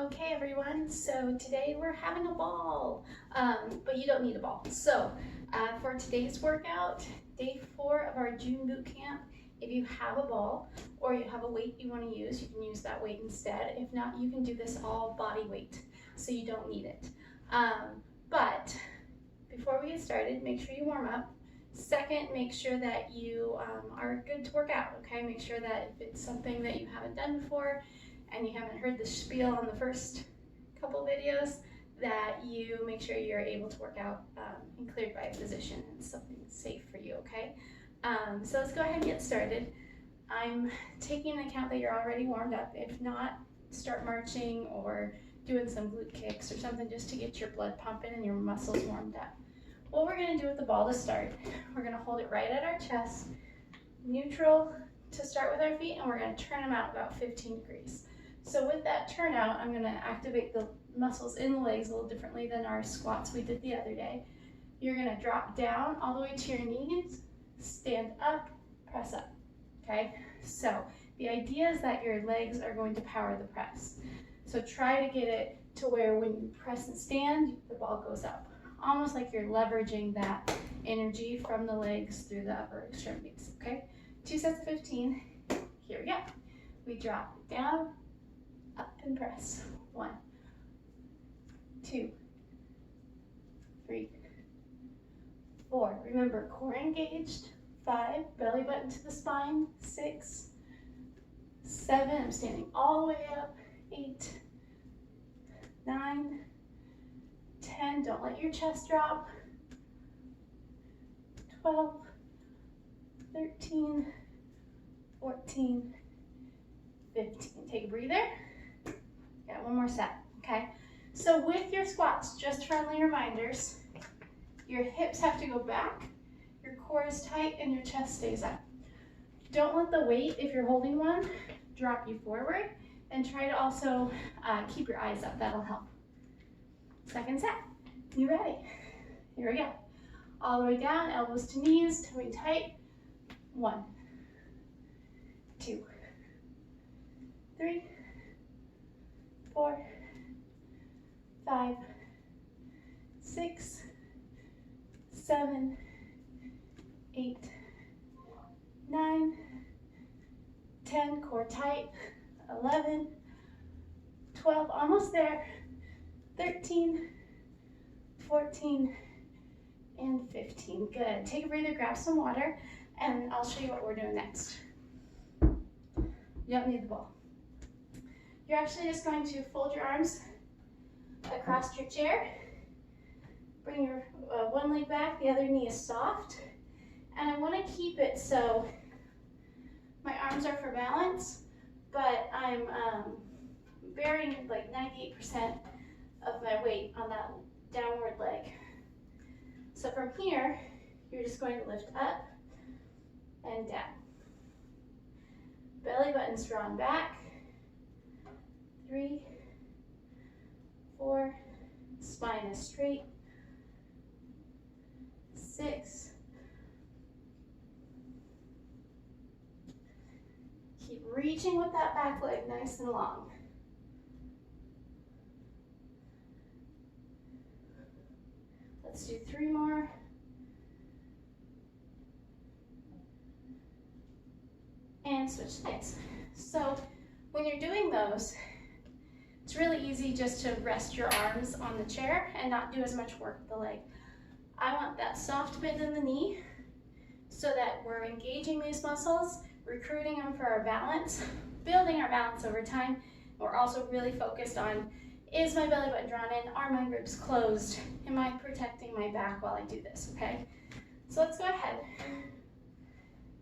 Okay, everyone, so today we're having a ball, but you don't need a ball. So for today's workout, day 4 of our June boot camp, if you have a ball or you have a weight you want to use, you can use that weight instead. If not, you can do this all body weight, so you don't need it. But before we get started, make sure you warm up. Second, make sure that you are good to work out, okay? Make sure that if it's something that you haven't done before, and you haven't heard the spiel on the first couple videos, that you make sure you're able to work out and cleared by a physician and something safe for you, okay? So let's go ahead and get started. I'm taking into account that you're already warmed up. If not, start marching or doing some glute kicks or something just to get your blood pumping and your muscles warmed up. What we're gonna do with the ball to start, we're gonna hold it right at our chest, neutral to start with our feet, and we're gonna turn them out about 15 degrees. So with that turnout, I'm going to activate the muscles in the legs a little differently than our squats we did the other day. You're going to drop down all the way to your knees, stand up, press up, okay? So the idea is that your legs are going to power the press. So try to get it to where when you press and stand, the ball goes up. Almost like you're leveraging that energy from the legs through the upper extremities, okay? 2 sets of 15, here we go. We drop it down, up and press. 1, 2, 3, 4. Remember, core engaged. 5, belly button to the spine. 6, 7, I'm standing all the way up. 8, 9, 10, don't let your chest drop. 12, 13, 14, 15. Take a breather. Got one more set, okay? So with your squats, just friendly reminders, your hips have to go back, your core is tight, and your chest stays up. Don't let the weight, if you're holding one, drop you forward, and try to also keep your eyes up, that'll help. Second set, you ready? Here we go. All the way down, elbows to knees, tummy tight. 1, 2, 3, 4, 5, 6, 7, 8, 9, 10, core tight, 11, 12, almost there, 13, 14, and 15. Good. Take a breather, grab some water, and I'll show you what we're doing next. You don't need the ball. You're actually just going to fold your arms across your chair. Bring your one leg back, the other knee is soft. And I want to keep it so my arms are for balance, but I'm bearing like 98% of my weight on that downward leg. So from here, you're just going to lift up and down. Belly button's drawn back. 3, 4, spine is straight. 6, keep reaching with that back leg nice and long. Let's do 3 more. And switch legs. So when you're doing those, it's really easy just to rest your arms on the chair and not do as much work with the leg. I want that soft bend in the knee so that we're engaging these muscles, recruiting them for our balance, building our balance over time. We're also really focused on, is my belly button drawn in? Are my ribs closed? Am I protecting my back while I do this, okay? So let's go ahead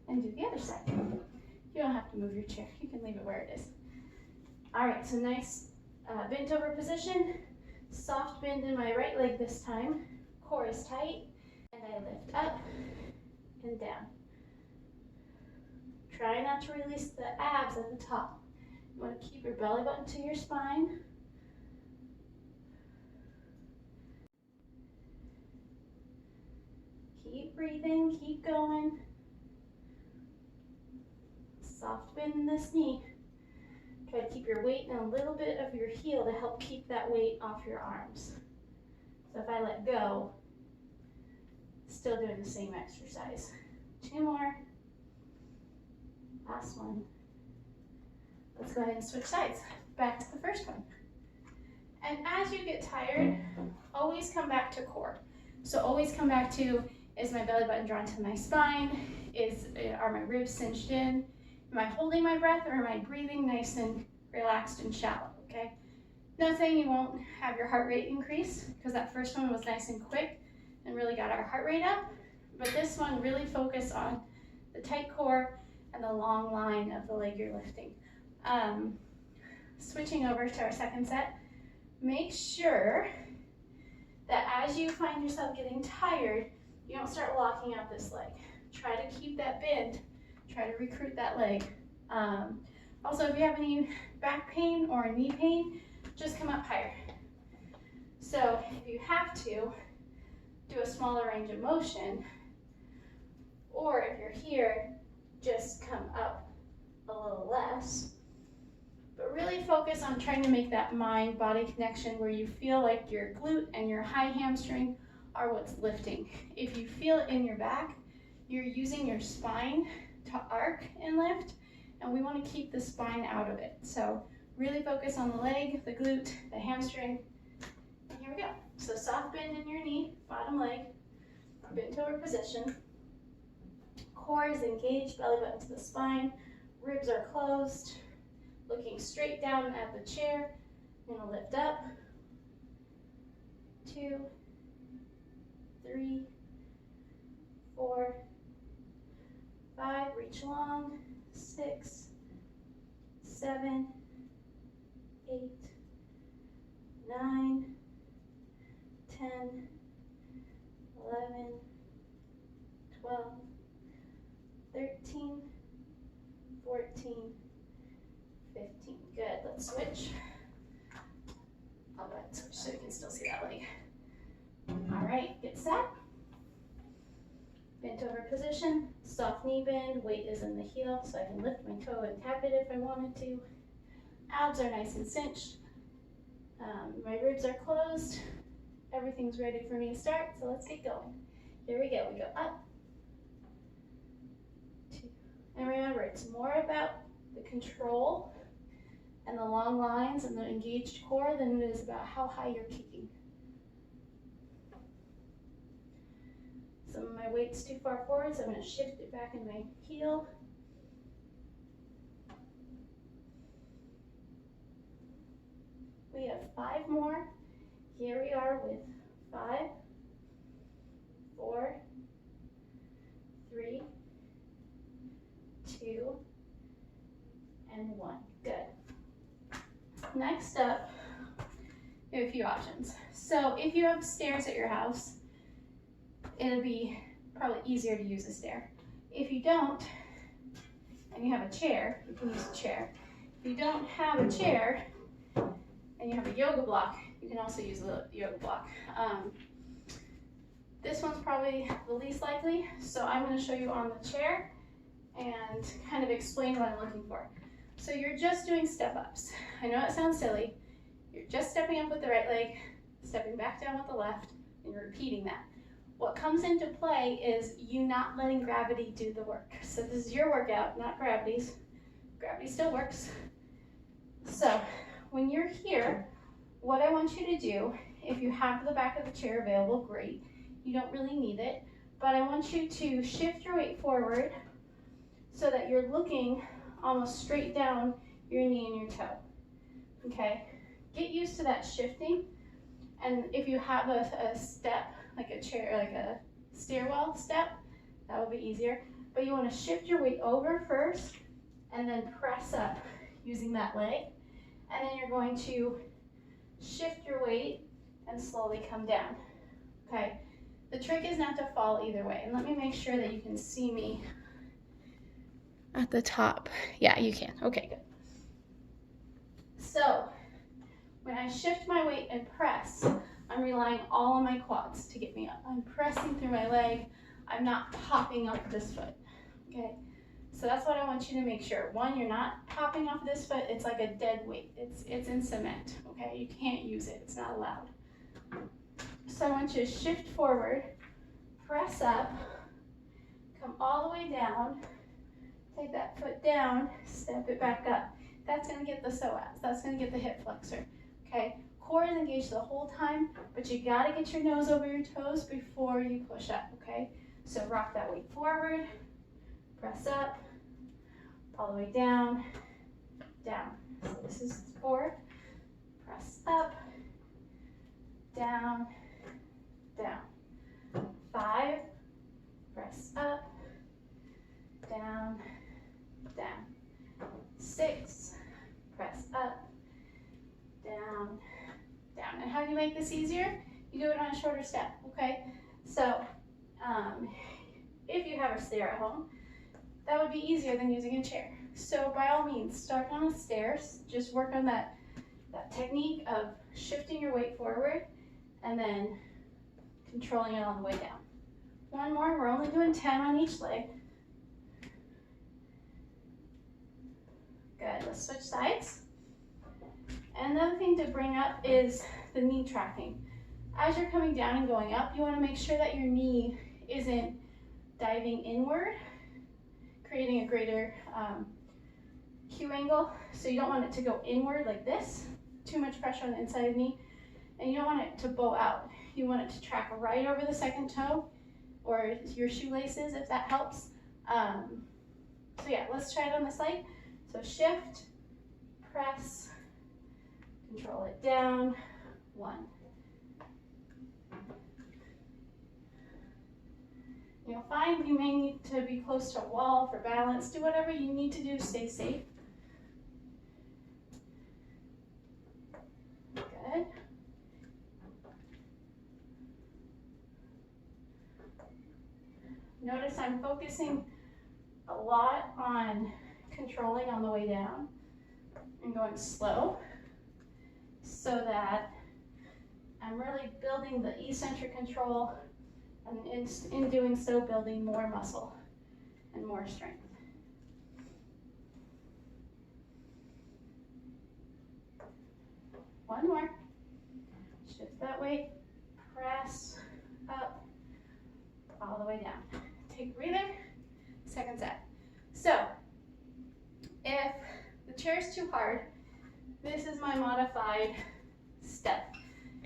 and do the other side. You don't have to move your chair. You can leave it where it is. All right, so nice bent over position. Soft bend in my right leg this time. Core is tight, and I lift up and down. Try not to release the abs at the top. You want to keep your belly button to your spine. Keep breathing, keep going. Soft bend in this knee. Try to keep your weight and a little bit of your heel to help keep that weight off your arms. So if I let go, still doing the same exercise. 2 more. Last one. Let's go ahead and switch sides. Back to the first one. And as you get tired, always come back to core. So always come back to, is my belly button drawn to my spine? Are my ribs cinched in? Am I holding my breath, or am I breathing nice and relaxed and shallow, okay? Not saying you won't have your heart rate increase, because that first one was nice and quick and really got our heart rate up. But this one, really focus on the tight core and the long line of the leg you're lifting. Switching over to our second set, make sure that as you find yourself getting tired, you don't start locking out this leg. Try to keep that bend. Try to recruit that leg. Also, if you have any back pain or knee pain, just come up higher. So if you have to, do a smaller range of motion, or if you're here, just come up a little less. But really focus on trying to make that mind-body connection where you feel like your glute and your high hamstring are what's lifting. If you feel it in your back, you're using your spine to arc and lift, and we want to keep the spine out of it. So really focus on the leg, the glute, the hamstring. And here we go. So soft bend in your knee, bottom leg, bent over position. Core is engaged, belly button to the spine, ribs are closed, looking straight down at the chair. I'm gonna lift up. 2, 3, 4, 5, reach long, 6, 7, 8, 9, 10, 11, 12, 13, 14, 15. Good, let's switch. I'll go ahead and switch so you can still see that leg. All right, get set. Bent over position, soft knee bend, weight is in the heel, so I can lift my toe and tap it if I wanted to. Abs are nice and cinched. My ribs are closed. Everything's ready for me to start, so let's get going. Here we go, we go up, 2. And remember, it's more about the control and the long lines and the engaged core than it is about how high you're kicking. Some of my weight's too far forward, so I'm going to shift it back in my heel. We have 5 more. Here we are with 5, 4, 3, 2, and 1. Good. Next up, we have a few options. So if you have stairs at your house, it'll be probably easier to use a stair. If you don't, and you have a chair, you can use a chair. If you don't have a chair, and you have a yoga block, you can also use a yoga block. This one's probably the least likely, so I'm going to show you on the chair and kind of explain what I'm looking for. So you're just doing step-ups. I know it sounds silly. You're just stepping up with the right leg, stepping back down with the left, and you're repeating that. What comes into play is you not letting gravity do the work. So this is your workout, not gravity's. Gravity still works. So when you're here, what I want you to do, if you have the back of the chair available, great. You don't really need it, but I want you to shift your weight forward so that you're looking almost straight down your knee and your toe, okay? Get used to that shifting, and if you have a step, like a chair, like a stairwell step, that would be easier, but you want to shift your weight over first, and then press up using that leg, and then you're going to shift your weight and slowly come down, okay? The trick is not to fall either way, and let me make sure that you can see me at the top. Yeah, you can. Okay, good. So when I shift my weight and press, I'm relying all on my quads to get me up. I'm pressing through my leg. I'm not popping up this foot, okay? So that's what I want you to make sure. One, you're not hopping off this foot. It's like a dead weight. It's in cement, okay? You can't use it. It's not allowed. So I want you to shift forward, press up, come all the way down, take that foot down, step it back up. That's gonna get the psoas. That's gonna get the hip flexor, okay? Core is engaged the whole time, but you gotta get your nose over your toes before you push up, okay? So rock that weight forward, press up, all the way down, down. So this is 4, press up, down, down. 5, press up, down, down. 6, press up, down, down. And how do you make this easier? You do it on a shorter step, okay? So if you have a stair at home, that would be easier than using a chair. So by all means, start on the stairs. Just work on that technique of shifting your weight forward and then controlling it on the way down. One more, we're only doing 10 on each leg. Good, let's switch sides. And another thing to bring up is the knee tracking. As you're coming down and going up, you want to make sure that your knee isn't diving inward, creating a greater Q angle. So you don't want it to go inward like this, too much pressure on the inside of the knee, and you don't want it to bow out. You want it to track right over the second toe or your shoelaces if that helps. So yeah, let's try it on this leg. So shift, press, control it down, 1. You'll find you may need to be close to a wall for balance. Do whatever you need to do to stay safe. Good. Notice I'm focusing a lot on controlling on the way down and going slow so that I'm really building the eccentric control, and in doing so building more muscle and more strength. One more. Shift that weight, press up, all the way down. Take a breather, second set. So if the chair is too hard, this is my modified step.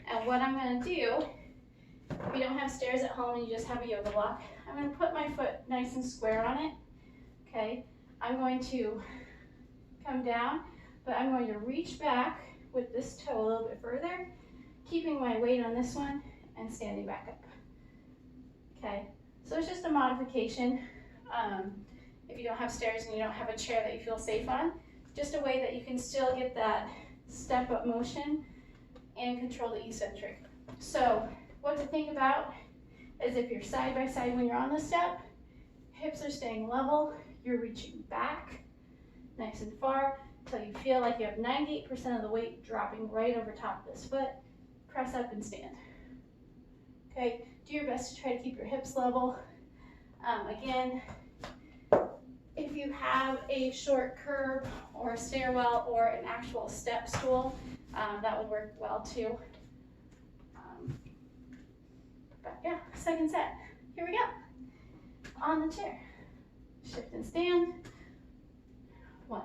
And what I'm going to do, if you don't have stairs at home and you just have a yoga block, I'm going to put my foot nice and square on it. Okay, I'm going to come down, but I'm going to reach back with this toe a little bit further, keeping my weight on this one and standing back up. Okay, so it's just a modification. If you don't have stairs and you don't have a chair that you feel safe on, just a way that you can still get that step up motion and control the eccentric. So what to think about is if you're side by side when you're on the step, hips are staying level, you're reaching back nice and far until you feel like you have 98% of the weight dropping right over top of this foot. Press up and stand. Okay, do your best to try to keep your hips level. Again, if you have a short curb or a stairwell or an actual step stool, that would work well too. But yeah, second set. Here we go. On the chair. Shift and stand. 1.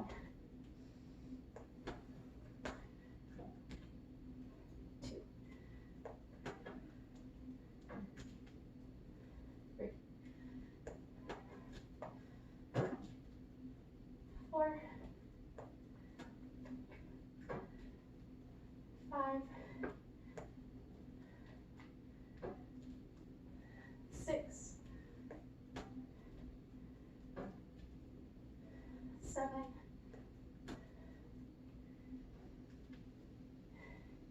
2. 3. 4. 5. 6. 7.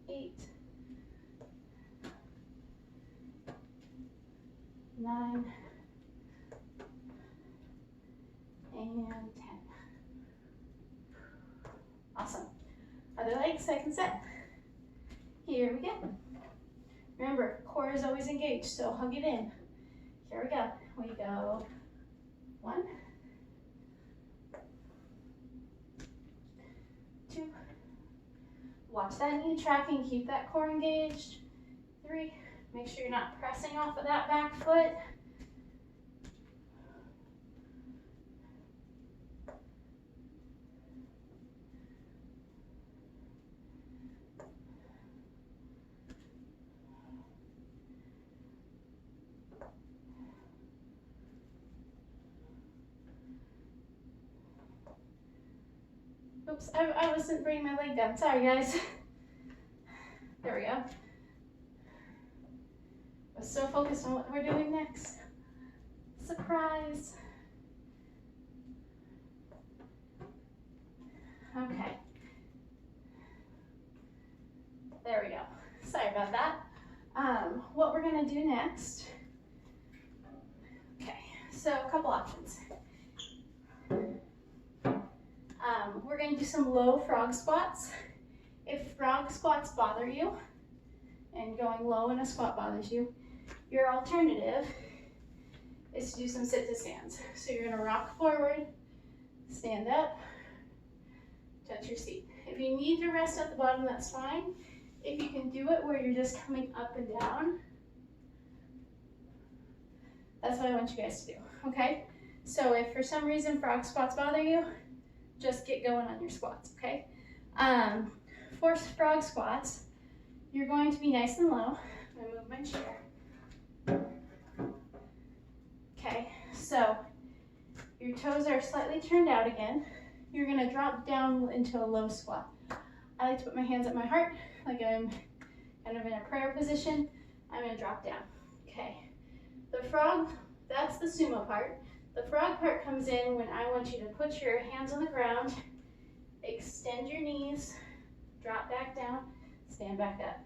8. 9. And 10. Awesome. Other leg, second set. Here we go. Remember, core is always engaged, so hug it in. Here we go. We go 1, Watch that knee tracking, keep that core engaged. 3, make sure you're not pressing off of that back foot. Oops, I wasn't bringing my leg down. Sorry, guys. There we go. I was so focused on what we're doing next. Surprise. Okay. There we go. Sorry about that. What we're gonna do next. Okay, so a couple options. We're going to do some low frog squats. If frog squats bother you and going low in a squat bothers you, your alternative is to do some sit to stands. So you're going to rock forward, stand up, touch your seat. If you need to rest at the bottom, that's fine. If you can do it where you're just coming up and down, that's what I want you guys to do, okay? So if for some reason frog squats bother you, just get going on your squats, okay? For frog squats, you're going to be nice and low. I'm gonna move my chair. Okay, so your toes are slightly turned out again. You're gonna drop down into a low squat. I like to put my hands at my heart, like I'm kind of in a prayer position. I'm gonna drop down, okay? The frog, that's the sumo part. The frog part comes in when I want you to put your hands on the ground, extend your knees, drop back down, stand back up.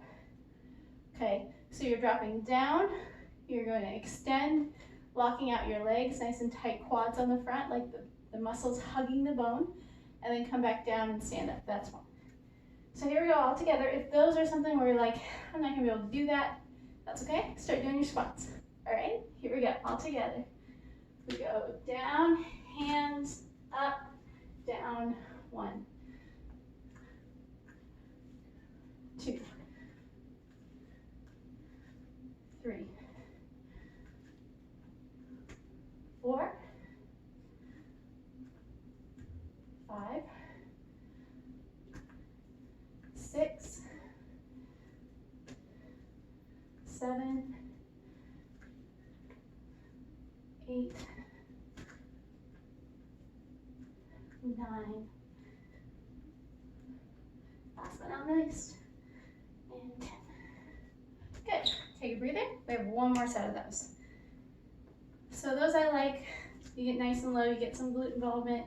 Okay, so you're dropping down, you're going to extend, locking out your legs, nice and tight quads on the front, like the muscles hugging the bone, and then come back down and stand up. That's one. So here we go all together. If those are something where you're like, I'm not gonna be able to do that, that's okay. Start doing your squats. All right, here we go, all together. We go down, hands up, down, 1, 2, 3, 4, 5, 6, 7, 8, 9, last but not least, and 10. Good. Take a breather. We have one more set of those. So those I like. You get nice and low, you get some glute involvement,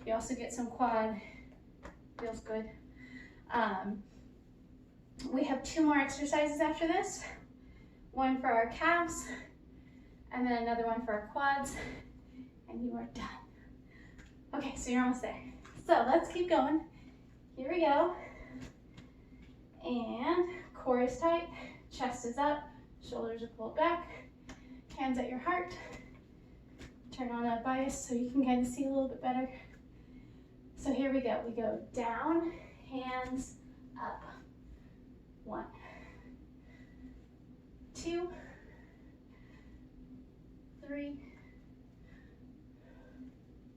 you also get some quad. Feels good. We have 2 more exercises after this. One for our calves, and then another one for our quads, and you are done. Okay, so you're almost there. So let's keep going. Here we go. And core is tight, chest is up, shoulders are pulled back, hands at your heart. Turn on a bias so you can kind of see a little bit better. So here we go. We go down, hands up. 1, 2, 3,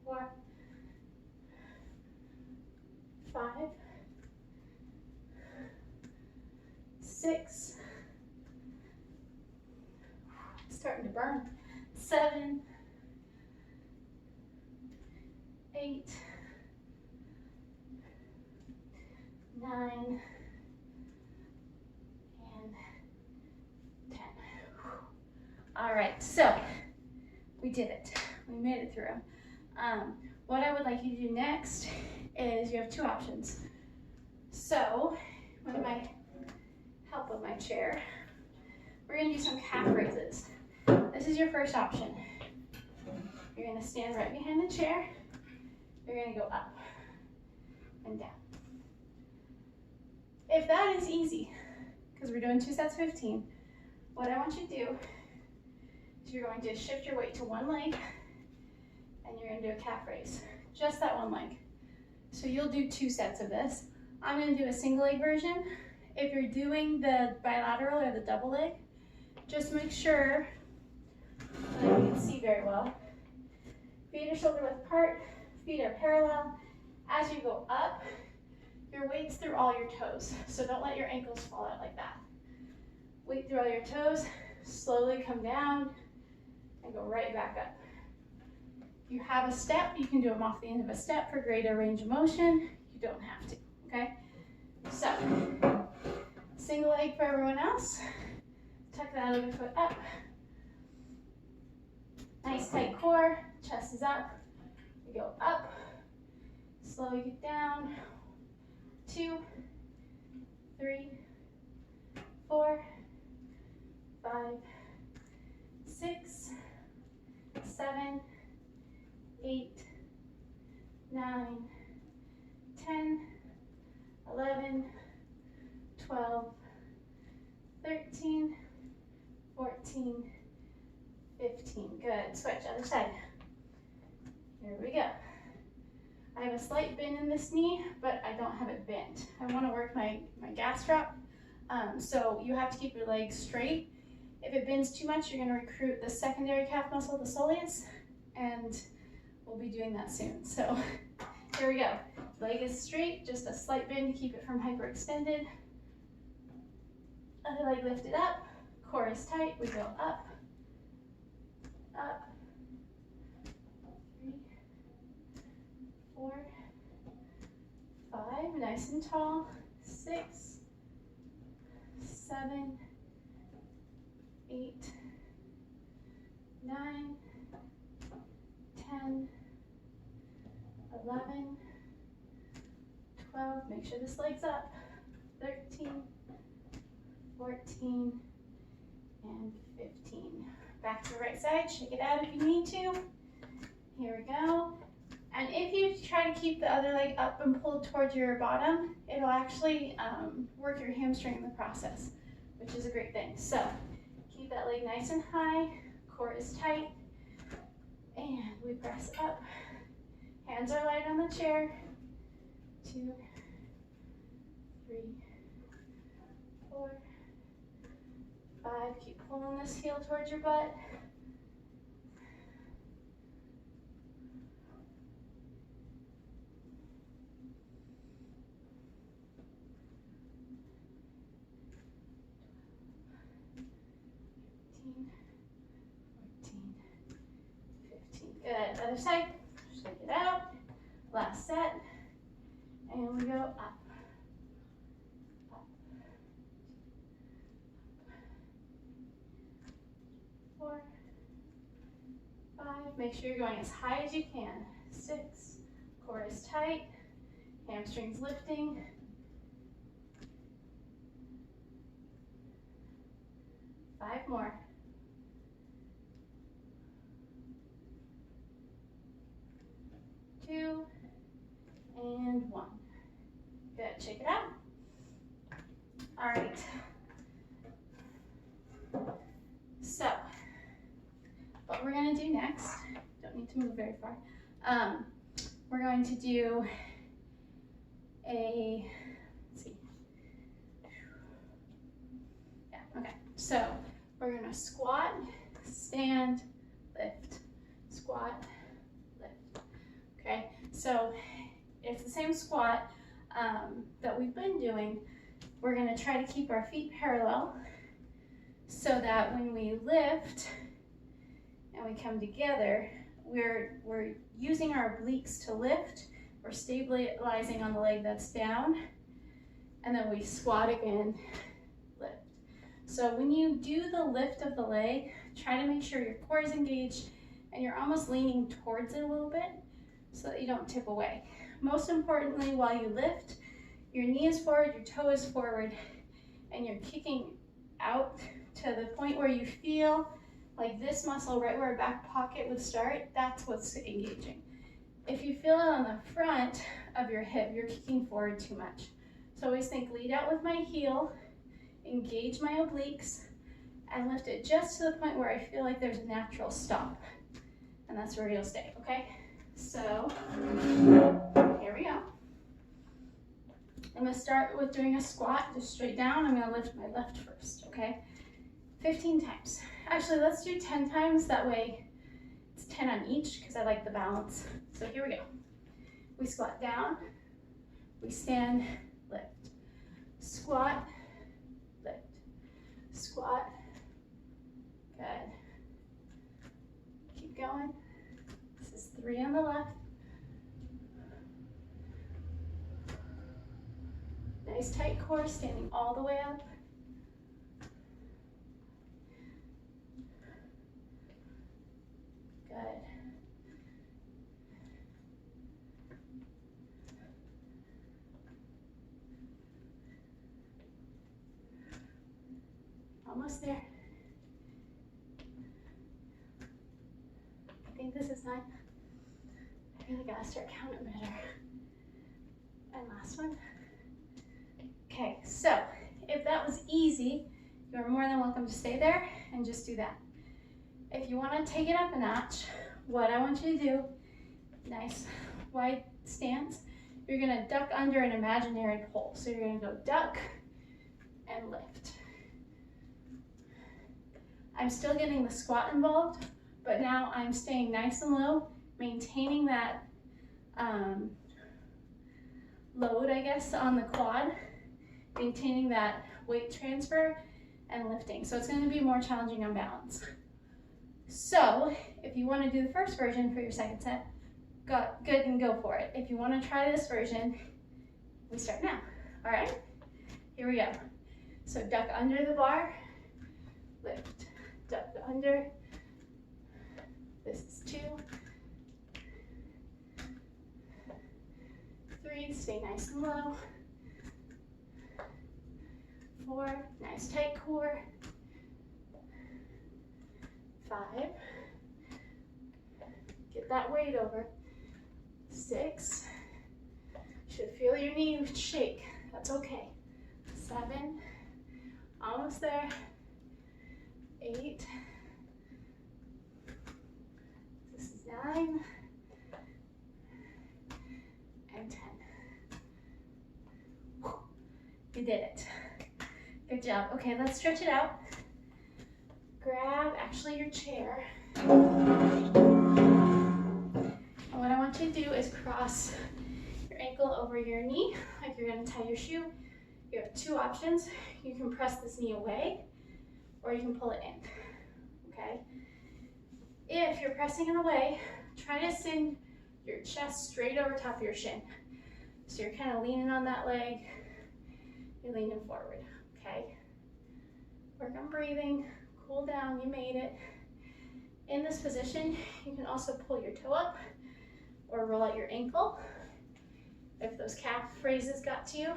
4, 5, 6, starting to burn, 7, 8, 9, and 10. All right, so we did it. We made it through. What I would like you to do next is you have 2 options. So with my help of my chair, we're gonna do some calf raises. This is your first option. You're gonna stand right behind the chair. You're gonna go up and down. If that is easy, because we're doing 2 sets of 15, what I want you to do is you're going to shift your weight to one leg and you're gonna do a calf raise. Just that one leg. So you'll do 2 sets of this. I'm gonna do a single leg version. If you're doing the bilateral or the double leg, just make sure that you can see very well. Feet are shoulder width apart, feet are parallel. As you go up, your weight's through all your toes, so don't let your ankles fall out like that. Weight through all your toes, slowly come down, and go right back up. If you have a step, you can do them off the end of a step for greater range of motion. You don't have to, okay? So, single leg for everyone else. Tuck that other foot up. Nice tight core, chest is up. We go up, slowly get down. 2, 3, 4, 5, 6, 7, 8, 9, 10, 11, 12, 13, 14, 15. Good. Switch, other side. Here we go. I have a slight bend in this knee, but I don't have it bent. I want to work my gastroc, so you have to keep your legs straight. If it bends too much, you're going to recruit the secondary calf muscle, the soleus, and we'll be doing that soon. So here we go. Leg is straight, just a slight bend to keep it from hyperextended. Other leg lifted up, core is tight, we go up, up, 3, 4, 5, nice and tall, 6, 7, 8, 9, 10, 11, 12, make sure this leg's up, 13, 14, and 15. Back to the right side, shake it out if you need to. Here we go. And if you try to keep the other leg up and pulled towards your bottom, it'll actually work your hamstring in the process, which is a great thing. So keep that leg nice and high, core is tight, and we press up. Hands are light on the chair. 2, 3, 4, 5. Keep pulling this heel towards your butt. 14, 15. Good. Other side. Shake it out. Last set. And we go up. Up. 4, 5. Make sure you're going as high as you can. 6. Core is tight. Hamstrings lifting. 5 more. 2 and 1. Good. Shake it out. All right. So, what we're going to do next, don't need to move very far. We're going to do a, let's see. Yeah, okay. So, we're going to squat, stand, lift, squat, lift. Okay, so it's the same squat that we've been doing. We're going to try to keep our feet parallel so that when we lift and we come together, we're using our obliques to lift. We're stabilizing on the leg that's down, and then we squat again, lift. So when you do the lift of the leg, try to make sure your core is engaged and you're almost leaning towards it a little bit so that you don't tip away. Most importantly, while you lift, your knee is forward, your toe is forward, and you're kicking out to the point where you feel like this muscle right where our back pocket would start, that's what's engaging. If you feel it on the front of your hip, you're kicking forward too much. So always think lead out with my heel, engage my obliques, and lift it just to the point where I feel like there's a natural stop. And that's where you'll stay, okay? So, here we go. I'm gonna start with doing a squat, just straight down. I'm gonna lift my left first, okay? 15 times. Actually, let's do 10 times, that way it's 10 on each, because I like the balance. So here we go. We squat down, we stand, lift. Squat, lift. Squat, good. Keep going. This is 3 on the left. Nice tight core, standing all the way up. Good. Almost there. I think this is 9. I really gotta start counting better. And last one. Okay, so if that was easy, you're more than welcome to stay there and just do that. If you want to take it up a notch, what I want you to do, nice wide stance, you're going to duck under an imaginary pole. So you're going to go duck and lift. I'm still getting the squat involved, but now I'm staying nice and low, maintaining that load, I guess, on the quad, maintaining that weight transfer and lifting. So it's going to be more challenging on balance. So if you want to do the first version for your second set, good and go for it. If you want to try this version, we start now. All right, here we go. So duck under the bar, lift, duck under. This is 2, 3, stay nice and low. 4, nice tight core. 5, get that weight over. 6, should feel your knee shake, that's okay. 7, almost there. 8, this is 9, and 10. You did it. Good job. Okay, let's stretch it out. Grab actually your chair. And what I want you to do is cross your ankle over your knee, like you're going to tie your shoe. You have 2 options. You can press this knee away, or you can pull it in, okay? If you're pressing it away, try to send your chest straight over top of your shin. So you're kind of leaning on that leg, you're leaning forward, okay? Work on breathing, cool down, you made it. In this position, you can also pull your toe up or roll out your ankle. If those calf raises got to you,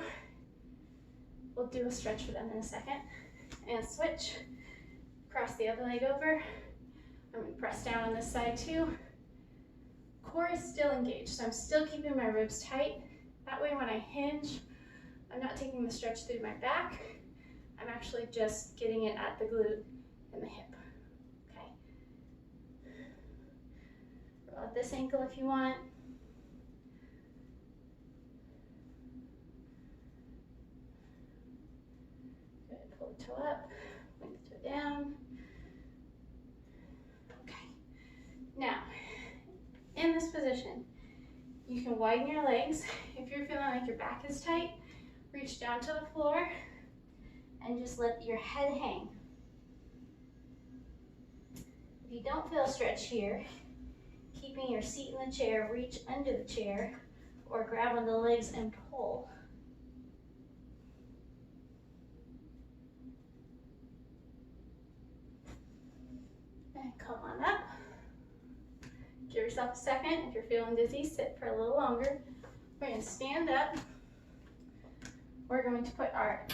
we'll do a stretch for them in a second. And switch, cross the other leg over. I'm gonna press down on this side too. Core is still engaged, so I'm still keeping my ribs tight. That way when I hinge, I'm not taking the stretch through my back. I'm actually just getting it at the glute and the hip, okay? Roll out this ankle if you want. Good, pull the toe up, bring the toe down. Okay, now, in this position, you can widen your legs. If you're feeling like your back is tight, reach down to the floor and just let your head hang. If you don't feel a stretch here, keeping your seat in the chair, reach under the chair or grab on the legs and pull. And come on up. Give yourself a second. If you're feeling dizzy, sit for a little longer. We're going to stand up. We're going to put our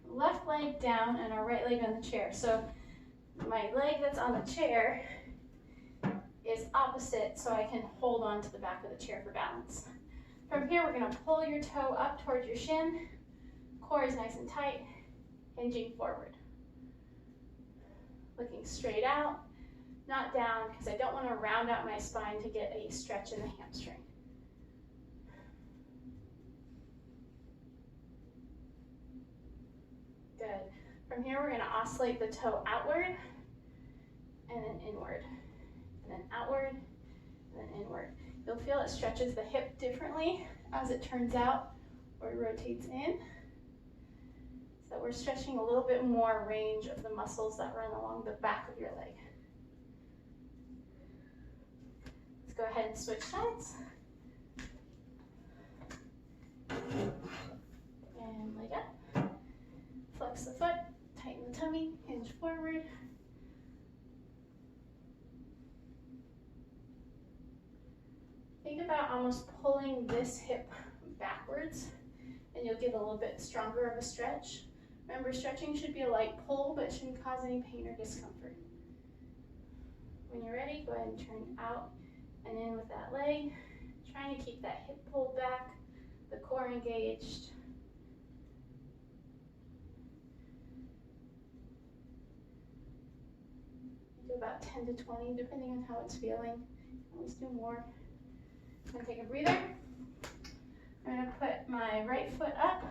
left leg down and our right leg on the chair. So my leg that's on the chair is opposite, so I can hold on to the back of the chair for balance. From here, we're going to pull your toe up towards your shin. Core is nice and tight, hinging forward. Looking straight out, not down, because I don't want to round out my spine to get a stretch in the hamstring. From here, we're gonna oscillate the toe outward and then inward, and then outward, and then inward. You'll feel it stretches the hip differently as it turns out or rotates in. So we're stretching a little bit more range of the muscles that run along the back of your leg. Let's go ahead and switch sides. And leg up. Flex the foot, tighten the tummy, hinge forward. Think about almost pulling this hip backwards, and you'll get a little bit stronger of a stretch. Remember, stretching should be a light pull, but it shouldn't cause any pain or discomfort. When you're ready, go ahead and turn out and in with that leg, trying to keep that hip pulled back, the core engaged. Do about 10 to 20, depending on how it's feeling. Always do more. I'm gonna take a breather. I'm gonna put my right foot up,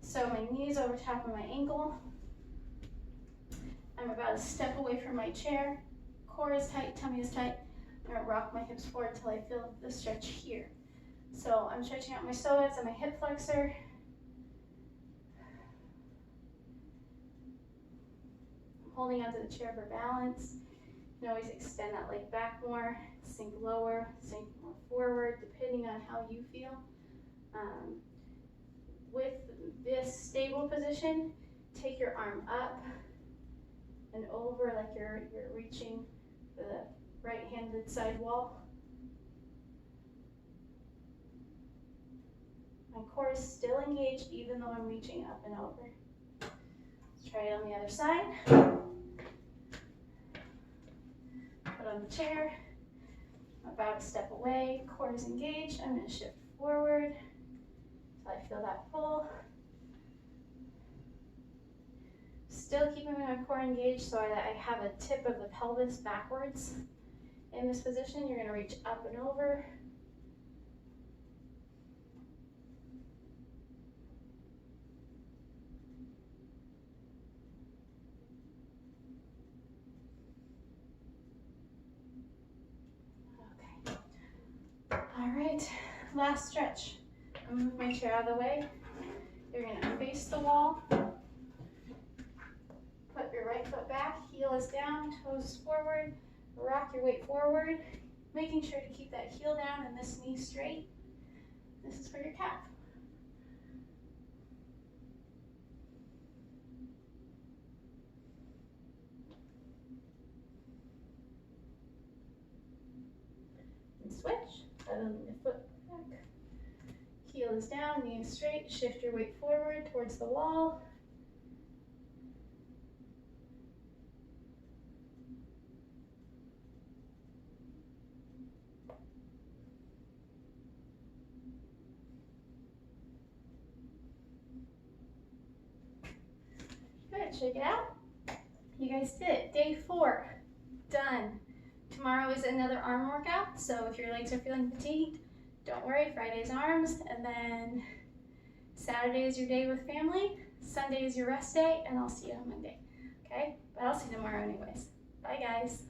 so my knees over top of my ankle. I'm about a step away from my chair. Core is tight, tummy is tight. I'm gonna rock my hips forward until I feel the stretch here. So I'm stretching out my psoas and my hip flexor. I'm holding onto the chair for balance. You can always extend that leg back more, sink lower, sink more forward, depending on how you feel. With this stable position, take your arm up and over like you're reaching the right-handed side wall. My core is still engaged even though I'm reaching up and over. Let's try it on the other side. Put on the chair. I'm about a step away, core is engaged. I'm going to shift forward until I feel that pull. Still keeping my core engaged so that I have a tip of the pelvis backwards. In this position, you're going to reach up and over. Okay. All right, last stretch. I'm going to move my chair out of the way. You're going to face the wall. Put your right foot back, heel is down, toes forward. Rock your weight forward, making sure to keep that heel down and this knee straight. This is for your calf. And switch, feather the foot back. Heel is down, knee is straight. Shift your weight forward towards the wall. Good, shake it out. You guys did it. Day 4, done. Tomorrow is another arm workout, so if your legs are feeling fatigued, don't worry, Friday's arms, and then Saturday is your day with family, Sunday is your rest day, and I'll see you on Monday, okay? But I'll see you tomorrow anyways. Bye, guys.